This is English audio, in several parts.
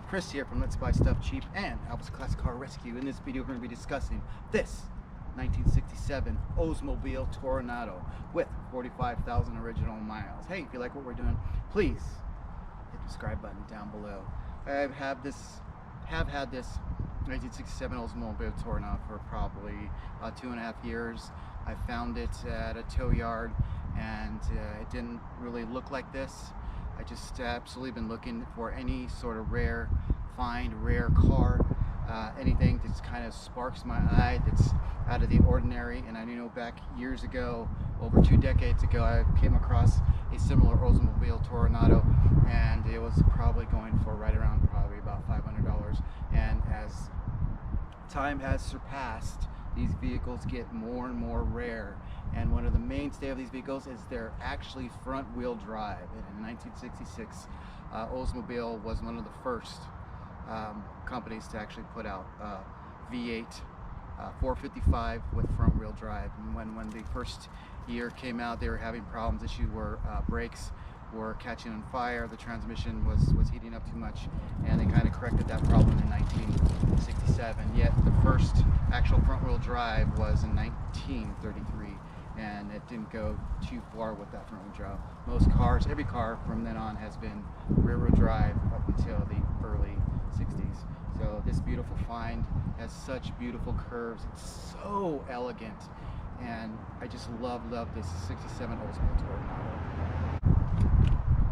Chris here from Let's Buy Stuff Cheap and Alpha's Classic Car Rescue. In this video we're going to be discussing this 1967 Oldsmobile Toronado with 45,000 original miles. Hey, if you like what we're doing, please hit the subscribe button down below. I have had this 1967 Oldsmobile Toronado for probably 2.5 years. I found it at a tow yard and it didn't really look like this. I just absolutely been looking for any sort of rare car, anything that kind of sparks my eye, that's out of the ordinary. And I know back years ago, over 2 decades ago, I came across a similar Oldsmobile Toronado, and it was probably going for right around probably about $500. And as time has surpassed, these vehicles get more and more rare, and one of the mainstay of these vehicles is they're actually front-wheel drive. And in 1966, Oldsmobile was one of the first companies to actually put out V8 455 with front-wheel drive. And when the first year came out, they were having problems. Issue where brakes were catching on fire, the transmission was heating up too much, and they kind of corrected that problem in 1967. Yet the first actual front-wheel drive was in 1933, and it didn't go too far with that front-wheel drive. Most cars, every car from then on has been rear-wheel drive up until the early 60s. So this beautiful find has such beautiful curves. It's so elegant, and I just love this 67 Oldsmobile Toronado.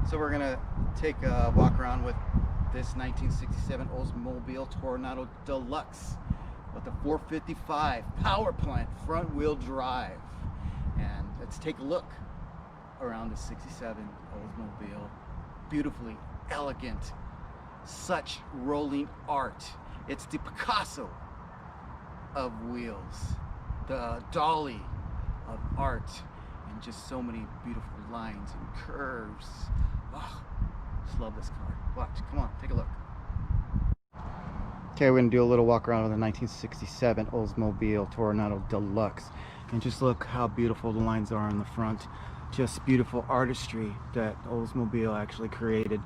So we're gonna take a walk around with this 1967 Oldsmobile Toronado Deluxe with a 455 power plant front wheel drive. And let's take a look around the 67 Oldsmobile. Beautifully elegant, such rolling art. It's the Picasso of wheels, the Dali of art, and just so many beautiful lines and curves. Oh, just love this car. Watch, come on, take a look. Okay, we're gonna do a little walk around with the 1967 Oldsmobile Toronado Deluxe, and just look how beautiful the lines are on the front. Just beautiful artistry that Oldsmobile actually created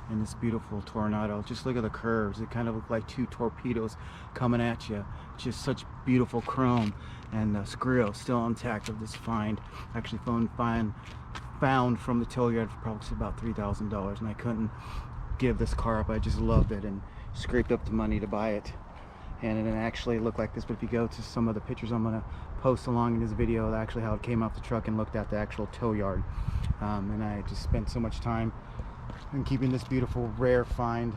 in this beautiful Toronado. Just look at the curves. It kind of look like two torpedoes coming at you. Just such beautiful chrome, and the grill still intact of this find. Actually found from the tow yard for probably about $3,000, and I couldn't give this car up. I just loved it and scraped up the money to buy it. And it didn't actually look like this, but if you go to some of the pictures I'm going to post along in this video, actually how it came off the truck, and looked at the actual tow yard. And I just spent so much time in keeping this beautiful rare find.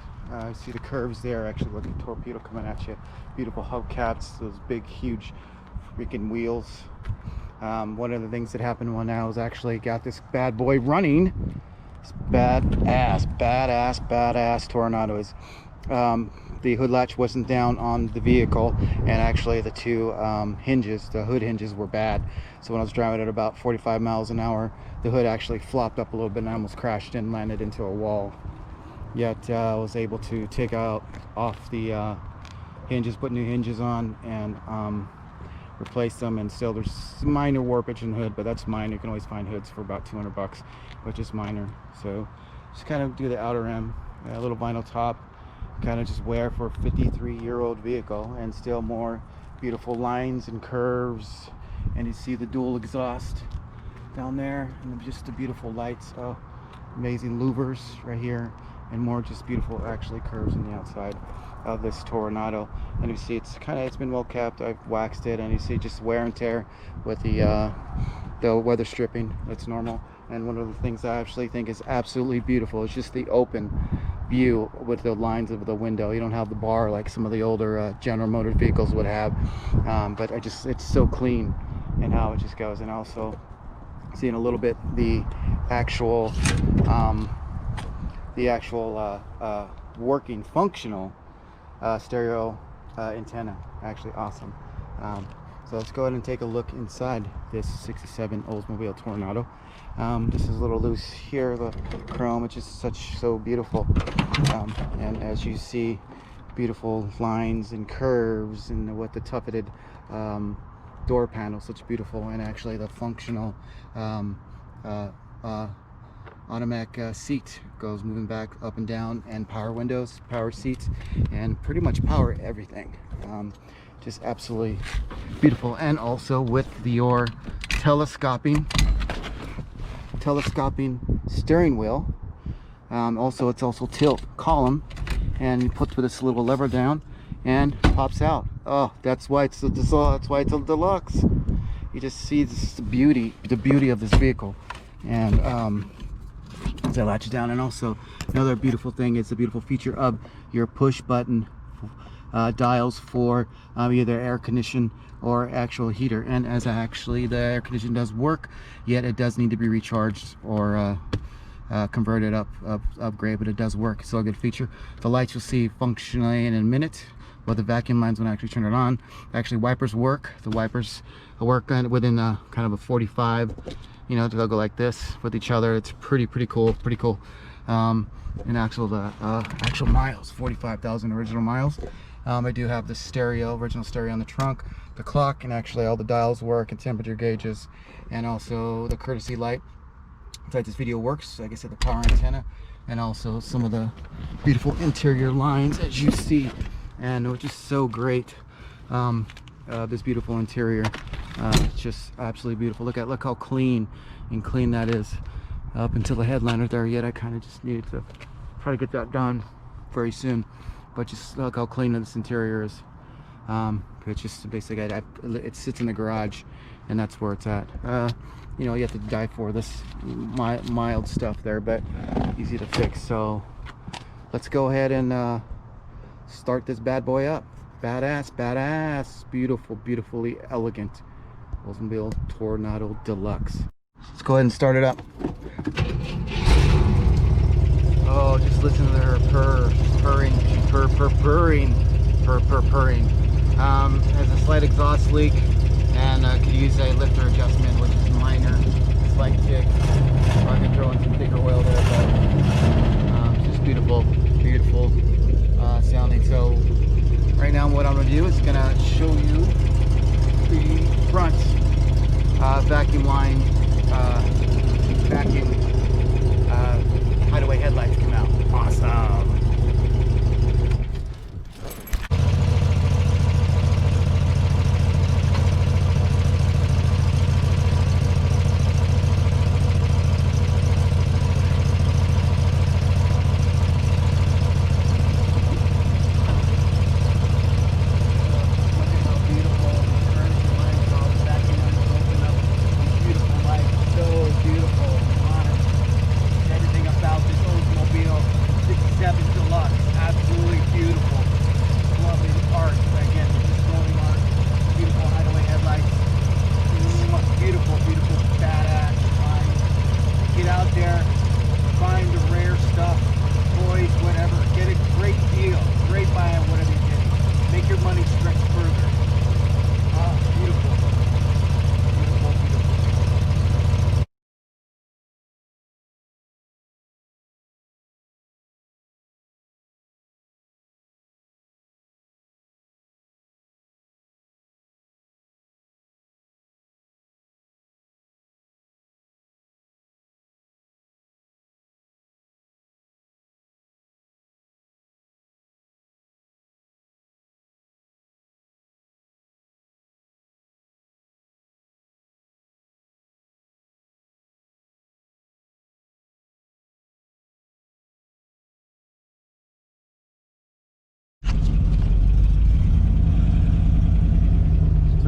See the curves there. Actually look at the torpedo coming at you. Beautiful hubcaps, those big huge freaking wheels. One of the things that happened when I was actually got this bad boy running, this badass Toronado is, the hood latch wasn't down on the vehicle, and actually the two hinges, the hood hinges, were bad. So when I was driving at about 45 miles an hour, the hood actually flopped up a little bit, and I almost crashed and landed into a wall. Yet I was able to take off the hinges, put new hinges on, and replace them. And still there's minor warpage in the hood, but that's minor. You can always find hoods for about 200 bucks, which is minor. So just kind of do the outer rim, a little vinyl top, kind of just wear for a 53-year-old vehicle, and still more beautiful lines and curves. And you see the dual exhaust down there, and just the beautiful lights. Oh, amazing louvers right here, and more just beautiful actually curves on the outside of this Toronado. And you see it's been well kept. I've waxed it, and you see just wear and tear with the weather stripping. That's normal. And one of the things I actually think is absolutely beautiful is just the open view with the lines of the window. You don't have the bar like some of the older General Motors vehicles would have, but it's so clean and how it just goes. And also seeing a little bit the actual working functional stereo antenna. Actually awesome. So let's go ahead and take a look inside this 67 Oldsmobile Toronado. This is a little loose here, the chrome, which is so beautiful. And as you see, beautiful lines and curves, and with the tufted door panel, such beautiful, and actually the functional automatic seat, goes moving back up and down, and power windows, power seats, and pretty much power everything. Just absolutely beautiful. And also with your telescoping steering wheel. Also, it's also tilt column, and you put this little lever down and pops out. Oh, that's why it's a deluxe. You just see this, the beauty of this vehicle. And as I latch it down, and also another beautiful thing is the beautiful feature of your push button dials for either air condition or actual heater. And as actually the air condition does work, yet it does need to be recharged or converted upgrade, but it does work. It's still a good feature. The lights you'll see functionally in a minute, but the vacuum lines when I actually turn it on. Actually, wipers work. The wipers work within kind of a 45, you know, they'll go like this with each other. It's pretty cool. And the actual miles, 45,000 original miles. I do have the original stereo on the trunk, the clock, and actually all the dials work, and temperature gauges, and also the courtesy light. Inside this video works, like I said, the power antenna, and also some of the beautiful interior lines as you see, and which is so great. This beautiful interior, it's just absolutely beautiful. Look how clean that is. Up until the headliner there, yet I kind of just needed to try to get that done very soon. But just look how clean this interior is. It's just basically, it sits in the garage, and that's where it's at. You know, you have to die for this mild stuff there, but easy to fix. So let's go ahead and start this bad boy up. Badass, beautifully elegant Oldsmobile Toronado Deluxe. Let's go ahead and start it up. Oh, just listen to her purring. Has a slight exhaust leak, and could use a lifter adjustment, which is minor, slight tick. I can throw in some thicker oil there, but just beautiful sounding. So right now, what I'm gonna do is gonna show you the front vacuum line, hideaway headlights come out. Awesome.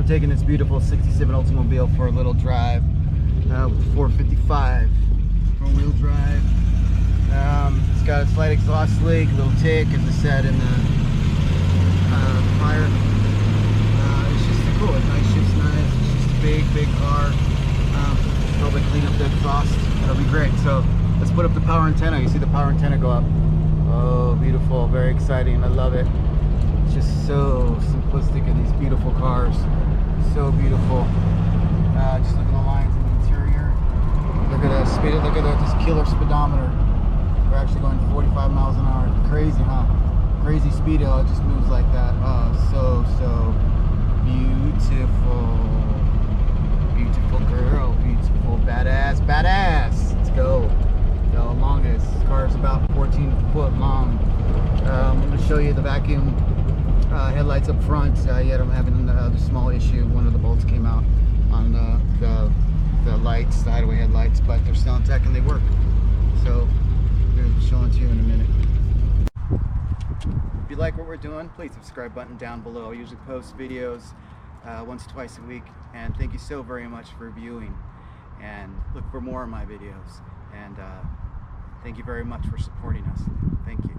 Taking this beautiful 67 Oldsmobile for a little drive with 455 front wheel drive. It's got a slight exhaust leak, a little tick, as I said in the prior. It's just cool. It's nice. It's nice. It's just a big car. Probably clean up the exhaust. That'll be great. So let's put up the power antenna. You see the power antenna go up. Oh, beautiful. Very exciting. I love it. It's just so simplistic in these beautiful cars. So beautiful. Just look at the lines in the interior. Look at the speed. Look at this killer speedometer. We're actually going 45 miles an hour. Crazy, huh? Crazy speed. It just moves like that. Oh, so beautiful. Beautiful girl. Beautiful badass. Let's go. long it is. This car is about 14 foot long. I'm going to show you the vacuum headlights up front. Yet I'm having a small issue. One of the bolts came out on the lights, the hideaway headlights, but they're still intact and they work. So I'm showing it to you in a minute. If you like what we're doing, please subscribe button down below. I usually post videos once or twice a week, and thank you so very much for viewing, and look for more of my videos, and thank you very much for supporting us. Thank you.